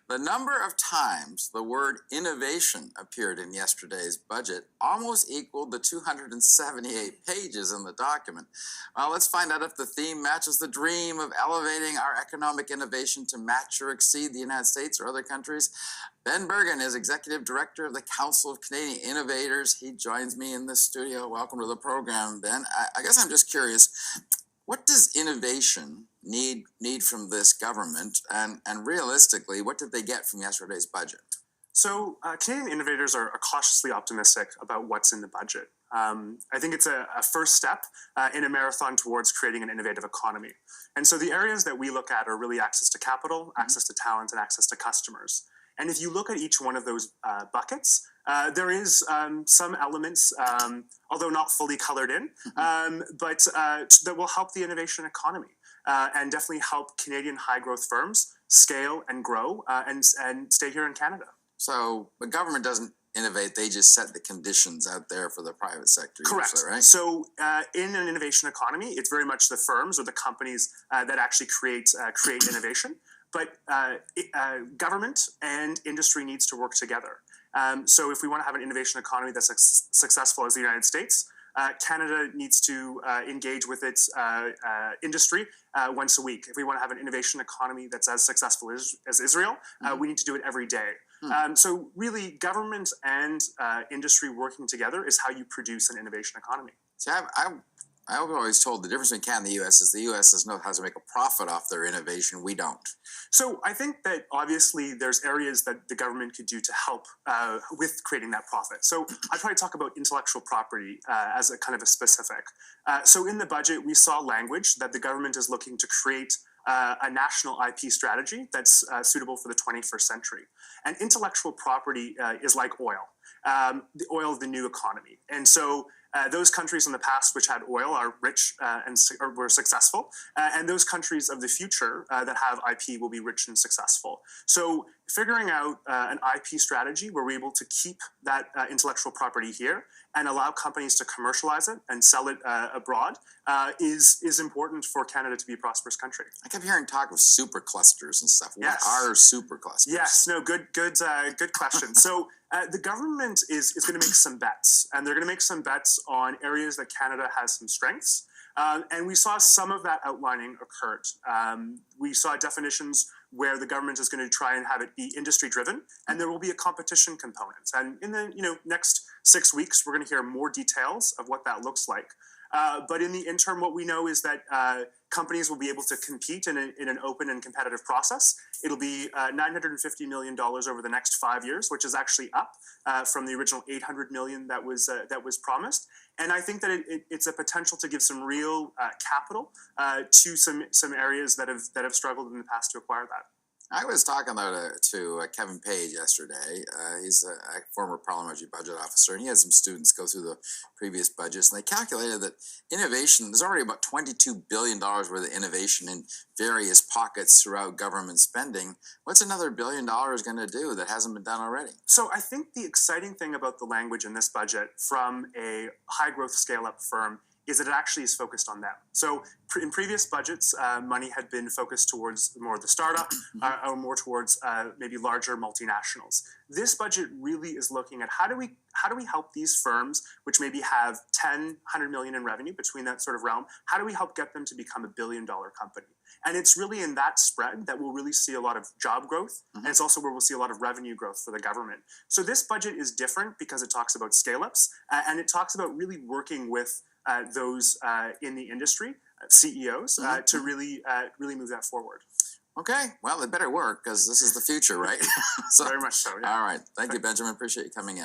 The number of times the word innovation appeared in yesterday's budget almost equaled the 278 pages in the document. Well, let's find out if the theme matches the dream of elevating our economic innovation to match or exceed the United States or other countries. Ben Bergen is Executive Director of the Council of Canadian Innovators. He joins me in the studio. Welcome to the program, Ben. I guess I'm just curious, what does innovation need from this government, and realistically, what did they get from yesterday's budget? So Canadian innovators are cautiously optimistic about what's in the budget. I think it's a first step in a marathon towards creating an innovative economy. And so the areas that we look at are really access to capital, access to talent, and access to customers. And if you look at each one of those buckets, there is some elements, although not fully colored in, but that will help the innovation economy and definitely help Canadian high-growth firms scale and grow and stay here in Canada. So the government doesn't innovate, they just set the conditions out there for the private sector. Correct. Usually, right? So in an innovation economy, it's very much the firms or the companies that actually create innovation. But government and industry needs to work together. So if we want to have an innovation economy that's successful as the United States, Canada needs to engage with its industry once a week. If we want to have an innovation economy that's as successful as Israel, we need to do it every day. So really, government and industry working together is how you produce an innovation economy. See, I've always told the difference between Canada and the U.S. is the U.S. knows how to make a profit off their innovation. We don't. So I think that obviously there's areas that the government could do to help with creating that profit. So I'd probably talk about intellectual property as a kind of a specific. So in the budget, we saw language that the government is looking to create a national IP strategy that's suitable for the 21st century. And intellectual property is like oil, the oil of the new economy. And so those countries in the past which had oil are rich and were successful, and those countries of the future that have IP will be rich and successful. So figuring out an IP strategy where we're able to keep that intellectual property here and allow companies to commercialize it and sell it abroad is important for Canada to be a prosperous country. I kept hearing talk of superclusters and stuff. What are superclusters? Yes, no, good question. So the government is going to make some bets, and they're going to make some bets on areas that Canada has some strengths. And we saw some of that outlining occurred. We saw definitions where the government is going to try and have it be industry-driven, and there will be a competition component. And in the next 6 weeks, we're going to hear more details of what that looks like. But in the interim, what we know is that companies will be able to compete in an open and competitive process. It'll be $950 million over the next 5 years, which is actually up from the original $800 million that was promised. And I think that it's a potential to give some real capital to some areas that have struggled in the past to acquire that. I was talking to Kevin Page yesterday. He's a former parliamentary budget officer, and he had some students go through the previous budgets, and they calculated that innovation, there's already about $22 billion worth of innovation in various pockets throughout government spending. What's another $1 billion going to do that hasn't been done already? So I think the exciting thing about the language in this budget from a high-growth scale-up firm is that it actually is focused on them. So in previous budgets, money had been focused towards more of the startup or more towards maybe larger multinationals. This budget really is looking at how do we help these firms, which maybe have 10, 100 million in revenue between that sort of realm, how do we help get them to become $1 billion company? And it's really in that spread that we'll really see a lot of job growth, and it's also where we'll see a lot of revenue growth for the government. So this budget is different because it talks about scale-ups, and it talks about really working with those in the industry, CEOs, to really move that forward. Okay, well, it better work because this is the future, right? Very much so, yeah. All right. Thank you, Benjamin. Appreciate you coming in.